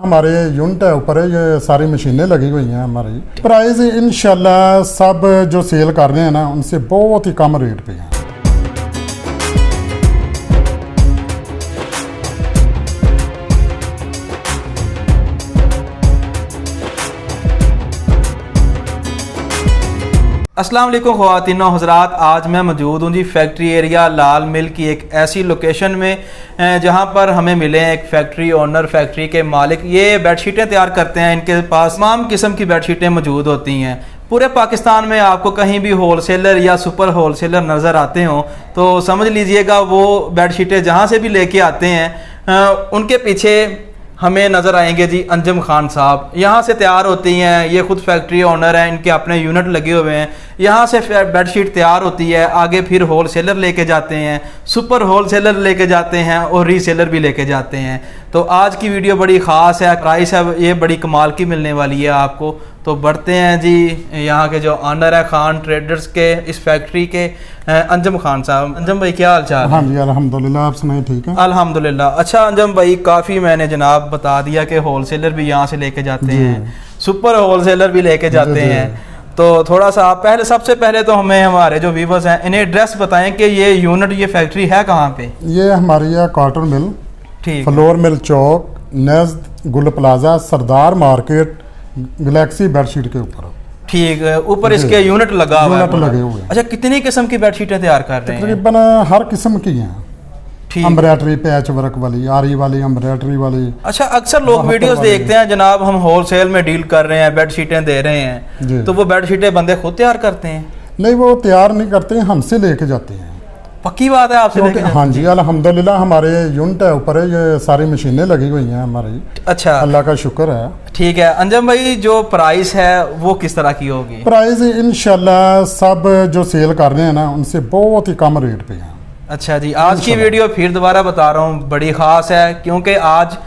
हमारे यूनिट है ऊपर है, ये सारी मशीनें लगी हुई हैं हमारी। प्राइस इंशाल्लाह सब जो सेल कर रहे हैं ना उनसे बहुत ही कम रेट पे हैं। अस्सलाम वालेकुम ख़वातीन व हज़रात, आज मैं मौजूद हूँ जी फैक्ट्री एरिया लाल मिल की एक ऐसी लोकेशन में जहाँ पर हमें मिले हैं एक फैक्ट्री ओनर, फैक्ट्री के मालिक। ये बेडशीटें तैयार करते हैं, इनके पास तमाम किस्म की बेडशीटें मौजूद होती हैं। पूरे पाकिस्तान में आपको कहीं भी होलसेलर या सुपर होलसेलर नज़र आते हों तो समझ लीजिएगा वो बेडशीटें जहाँ से भी लेके आते हैं उनके पीछे हमें नज़र आएंगे जी अंजम खान साहब। यहाँ से तैयार होती हैं, ये खुद फैक्ट्री ओनर हैं, इनके अपने यूनिट लगे हुए हैं। यहाँ से बेडशीट तैयार होती है, आगे फिर होलसेलर लेके जाते हैं, सुपर होलसेलर लेके जाते हैं और रीसेलर भी लेके जाते हैं। तो आज की वीडियो बड़ी ख़ास है, प्राइस है ये बड़ी कमाल की मिलने वाली है आपको। तो बढ़ते हैं जी, यहाँ के जो ऑनर है खान ट्रेडर्स के, इस फैक्ट्री के अंजम खान साहब। अंजम भाई क्या हाल चाल? हाँ जी अल्हम्दुलिल्लाह, आप सुनाए ठीक है? अल्हम्दुलिल्लाह। अच्छा अंजम भाई, काफ़ी मैंने जनाब बता दिया कि होलसेलर भी यहाँ से लेके जाते हैं, सुपर होलसेलर भी लेके जाते हैं। तो थोड़ा सा आप सबसे पहले तो हमें हमारे जो व्यूअर्स हैं इन्हें एड्रेस बताएं कि ये यूनिट, ये फैक्ट्री है कहाँ पे? ये हमारी है कॉटन मिल, ठीक, फ्लोर मिल चौक, नज़द गुल प्लाजा, सरदार मार्केट, गैलेक्सी बेडशीट के ऊपर। ठीक है, ऊपर इसके यूनिट लगा हुआ है, लगे हुए। अच्छा, कितनी किस्म की बेडशीटें तैयार कर रहे हैं? तकरीबन हर किस्म की हैं, एम्ब्रॉयडरी, पैच वर्क वाली, आरी वाली, एम्ब्रॉयडरी वाली। अच्छा, अक्सर लोग वीडियोस देखते हैं जनाब, हम होलसेल में डील कर रहे हैं, बेडशीटें दे रहे हैं, तो वो बेडशीटें बंदे खुद तैयार करते हैं? नहीं, वो तैयार नहीं करते हैं, हमसे लेके जाते हैं। पक्की बात है, आपसे लेके? हाँ जी अल्हम्दुलिल्लाह, हमारे यूनिट है ऊपर है, ये सारी मशीनें लगी हुई हैं हमारी। अच्छा, अल्लाह का शुक्र है। ठीक है अंजम भाई, जो प्राइस है वो किस तरह की होगी? प्राइस इंशाल्लाह सब जो सेल कर रहे हैं ना उनसे बहुत ही कम रेट पे हैं। अच्छा जी, आज की वीडियो फिर दोबारा बता रहा हूँ बड़ी ख़ास है, क्योंकि आज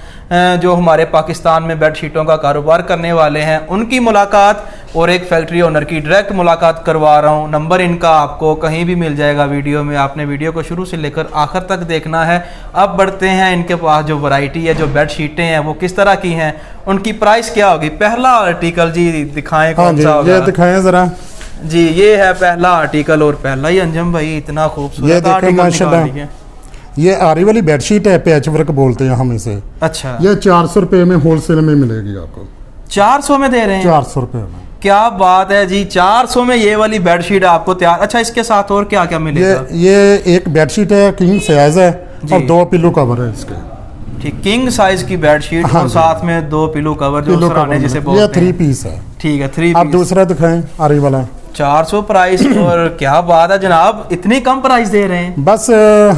जो हमारे पाकिस्तान में बेडशीटों का कारोबार करने वाले हैं उनकी मुलाकात और एक फैक्ट्री ओनर की डायरेक्ट मुलाकात करवा रहा हूँ। नंबर इनका आपको कहीं भी मिल जाएगा वीडियो में, आपने वीडियो को शुरू से लेकर आखिर तक देखना है। अब बढ़ते हैं, इनके पास जो वैरायटी है, जो बेडशीटें हैं वो किस तरह की हैं, उनकी प्राइस क्या होगी। पहला आर्टिकल जी दिखाएं, कौन सा होगा? ये दिखाएं जरा जी। ये है पहला आर्टिकल, और पहला ही अंजम भाई इतना खूबसूरत आर्टिकल। ये आरी वाली बेडशीट है, पैच वर्क बोलते हैं हम इसे। अच्छा, ये 400 रुपये में होलसेल में मिलेगी आपको। 400 में दे रहे हैं? 400 रुपये में। क्या बात है जी, 400 में ये वाली बेडशीट आपको तैयार। अच्छा, इसके साथ और क्या क्या मिलेगा? ये एक बेडशीट है, किंग साइज है और 2 पिलो कवर है इसके। ठीक, किंग साइज की बेडशीट, हाँ, और साथ में 2 पिलो कवर, जो सराहने जिसे बोलते हैं। ये 3 पीस है। ठीक है, 3 आप दूसरा दिखाएं, आरी वाला। 400 प्राइस। और क्या बात है जनाब, इतनी कम प्राइस दे रहे हैं? बस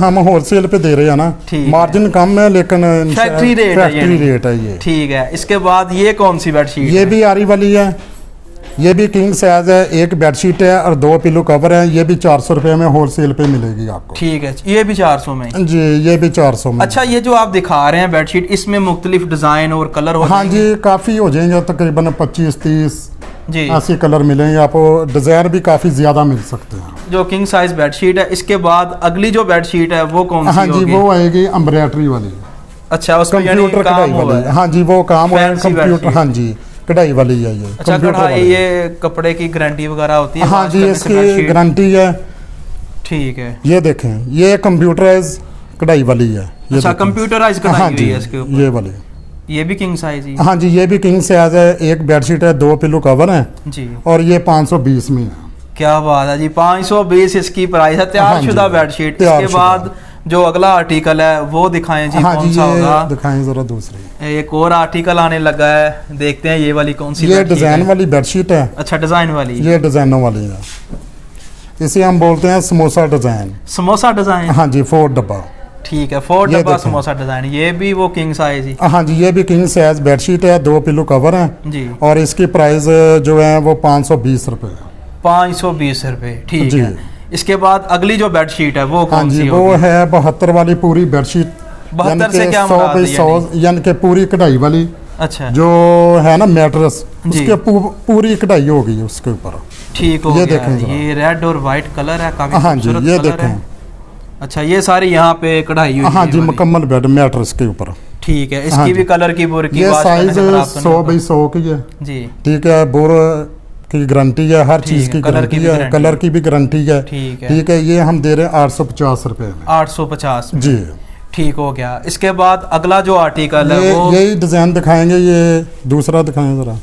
हम होलसेल पे दे रहे हैं ना, मार्जिन कम है लेकिन फैक्ट्री रेट है ये। ठीक है, इसके बाद ये कौन सी बेडशीट? ये भी आरी वाली है, ये भी किंग साइज है, एक बेडशीट है और 2 पिलो कवर है। ये भी 400 रुपये में होलसेल पे मिलेगी आपको। ठीक है, ये भी 400 में जी, ये भी 400 में। अच्छा, ये जो आप दिखा रहे हैं बेडशीट, इसमें मुख्तलिफ डिजाइन और कलर हो? हाँ जी, काफी हो जाएंगे, तकरीबन 25-30 जी ऐसे कलर मिलेंगे आपको। डिजाइन भी काफी ज्यादा मिल सकते हैं। जो किंग साइज बेडशीट है, इसके बाद अगली जो बेडशीट है वो कौन सी? हाँ जी, वो आएगी एम्ब्रॉयडरी वाली। अच्छा, उसमें कंप्यूटर कढ़ाई वाली। हाँ जी, वो काम है कंप्यूटर। हाँ जी, कढ़ाई वाली है ये। अच्छा, कढ़ाई, ये कपड़े की गारंटी वगैरह होती है? हाँ जी, इसकी गारंटी है। ठीक है, ये देखें, ये कंप्यूटराइज कढ़ाई वाली है। अच्छा, कंप्यूटराइज कढ़ाई हुई है इसके ऊपर, ये वाली। ये भी किंग साइज ही? हाँ जी, ये भी किंग साइज है, एक बेडशीट है, 2 पिलो कवर है जी, और ये 520 में है। क्या बात है जी, 520 इसकी प्राइस है, तैयारशुदा बेडशीट। इसके बाद जो अगला आर्टिकल है वो दिखाएं जी। हाँ कौन जी, सा होगा? दिखाएं जरा दूसरी। एक और आर्टिकल आने लगा है, देखते हैं ये वाली कौन सी। ये डिजाइन वाली बेडशीट है। अच्छा, डिजाइन वाली? ये डिजाइनों वाली है, इसे हम बोलते हैं समोसा डिजाइन। समोसा डिजाइन? हाँ जी, 4 डब्बा। ठीक है, 4 डब्बा समोसा डिजाइन। ये भी वो किंग साइज ही? हाँ जी, ये भी किंग साइज बेडशीट है, 2 पिलो कवर है जी, और इसकी प्राइस जो है वो 520 रुपये। 520 रुपये, ठीक है। इसके बाद अगली जो बेडशीट है वो कौन सी? वो है 72 वाली पूरी बेडशीट। 72 से क्या 100 यानी कि पूरी कढ़ाई वाली। अच्छा, जो है ना मैट्रेस, उसके पूरी कढ़ाई होगी उसके ऊपर। ठीक हो, ये देखें, ये रेड और व्हाइट कलर है, काफी हाँ जी, ये देखें। अच्छा, ये सारी यहाँ पे कढ़ाई हुई? हाँ जी, मुकम्मल बेड मैट्रेस के ऊपर। ठीक है, हाँ इसकी जी। भी कलर की बोर की ये वाश करने साइज से खराब तो 100 नहीं बाई 100 की है। होगा। जी ठीक है, बोर की गारंटी है, हर ठीक चीज़ है, की कलर की गारंटी भी है, गारंटी कलर है। की भी गारंटी है। ठीक है। ठीक है, ये हम दे रहे हैं 850 रुपये में। 850 में। जी। ठीक हो गया। इसके बाद अगला जो आर्टिकल है वो यही डिज़ाइन दिखाएंगे, ये दूसरा दिखाएं ज़रा।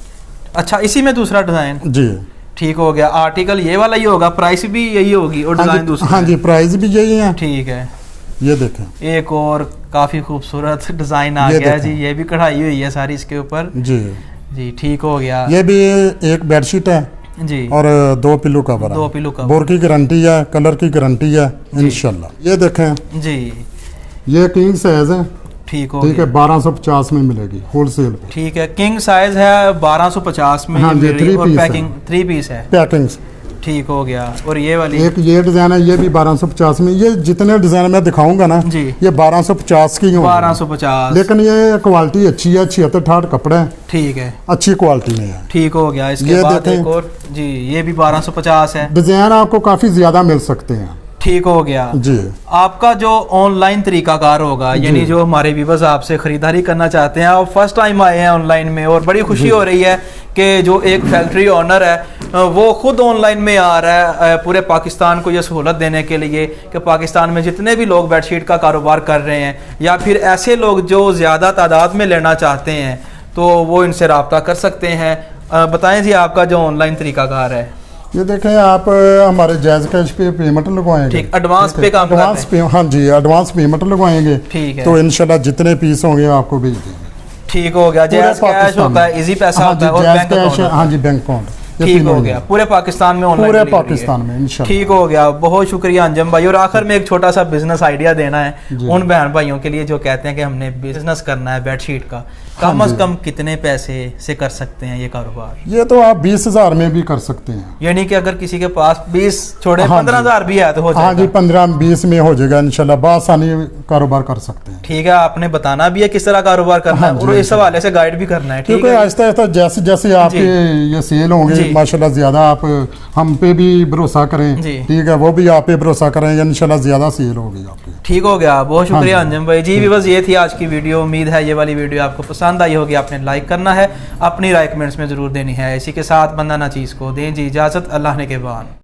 अच्छा, इसी में दूसरा डिजाइन। जी। ठीक हो गया। आर्टिकल ये वाला ही होगा, प्राइस भी यही होगी और हाँ डिजाइन जी, दूसरा हाँ है। जी, प्राइस भी यही है। ठीक है, ये देखें। एक और काफी खूबसूरत डिजाइन आ ये गया है जी, देखें। ये भी कढ़ाई हुई है सारी इसके ऊपर। जी। जी ठीक हो गया। ये भी एक बेडशीट है जी और 2 पिलो कवर है। 2 पिलो कवर। बोर की गारंटी है, कलर की गारंटी है इंशाल्लाह। ये देखें, जी ये किंग साइज है। ठीक हो ठीक गया। है, 1250 में मिलेगी होलसेल पे। ठीक है, किंग साइज है 1250 में हाँ ये जी, मिल रही है 3 और पीस है। पैकिंग 3 पीस है। पैकिंग ठीक हो गया। और ये वाली एक ये डिज़ाइन है, ये भी 1250 में। ये जितने डिज़ाइन मैं दिखाऊंगा ना, जी। ये 1250 की होंगी। 1250। लेकिन ये क्वालिटी अच्छी है, 76-68 कपड़ा है, ठीक है, अच्छी क्वालिटी में है। ठीक हो गया। इसके ये बाद देखें। एक और जी, ये भी 1250 है। डिज़ाइन आपको काफ़ी ज़्यादा मिल सकते हैं। ठीक हो गया। जी। आपका जो ऑनलाइन तरीकाकार होगा, यानी जो हमारे व्यूअर्स आपसे खरीदारी करना चाहते हैं, आप फर्स्ट टाइम आए हैं ऑनलाइन में और बड़ी खुशी हो रही है कि जो एक फैक्ट्री ओनर है वो खुद ऑनलाइन में आ रहा है पूरे पाकिस्तान को ये सहूलत देने के लिए कि पाकिस्तान में जितने भी लोग बेडशीट का कारोबार कर रहे हैं या फिर ऐसे लोग जो ज़्यादा तादाद में लेना चाहते हैं तो वो इनसे रब्ता कर सकते हैं। बताएं जी आपका जो ऑनलाइन तरीकाकार है। ये देखें, आप हमारे जायज़ कैश पे पेमेंट लगवाएंगे। ठीक, एडवांस पे काम एडवांस पे, हाँ जी, एडवांस पेमेंट लगवाएंगे। ठीक है। तो इंशाल्लाह जितने पीस होंगे आपको भेज देंगे। ठीक हो गया। पूरे जायज़ कैश पाकिस्तान होता है, में। इजी पैसा हाँ होता है जी, और जायज़ बैंक कैश, अकाउंट होता है। हाँ जी, बैंक अकाउंट। ये ठीक तीनों हो ही गया। हैं। पूरे पाकिस्तान में ऑनलाइन पूरे डिलीवरी है। पाकिस्तान में इंशाल्लाह। ठीक हो गया। बहुत शुक्रिया अंजम भाई। और आखिर में एक छोटा सा बिजनेस आइडिया देना है जी। उन बहन भाइयों के लिए जो कहते हैं कि हमने बिजनेस करना है बेडशीट का, कम हाँ से जी। कम कितने पैसे से कर सकते हैं ये कारोबार? ये तो आप 20,000 में भी कर सकते हैं। यानी कि अगर किसी के पास 20 छोड़े हाँ 15,000 भी है तो हो हाँ जी, जाएगा। 15-20 में हो जाएगा इंशाल्लाह। बआसानी कारोबार कर सकते हैं। ठीक है, आपने बताना भी है किस तरह कारोबार करना हाँ है जी, और इस हवाले से गाइड भी करना है। ठीक क्योंकि है। आहिस्ता आहिस्ता जैसे जैसे आपके ये सेल होंगे जी। माशाल्लाह, ज़्यादा आप हम पे भी भरोसा करें। जी। ठीक है, वो भी आप पे भरोसा करें, इंशाल्लाह ज़्यादा सेल होगी आपकी। ठीक हो गया। बहुत शुक्रिया हाँ जी। अंजम भाई। जी बस ये थी आज की वीडियो। उम्मीद है ये वाली वीडियो आपको पसंद आई होगी। आपने लाइक करना है, अपनी राय कमेंट्स में ज़रूर देनी है। इसी के साथ बंदा ना चीज़ को दें जी इजाज़त। अल्लाह ने के बाद।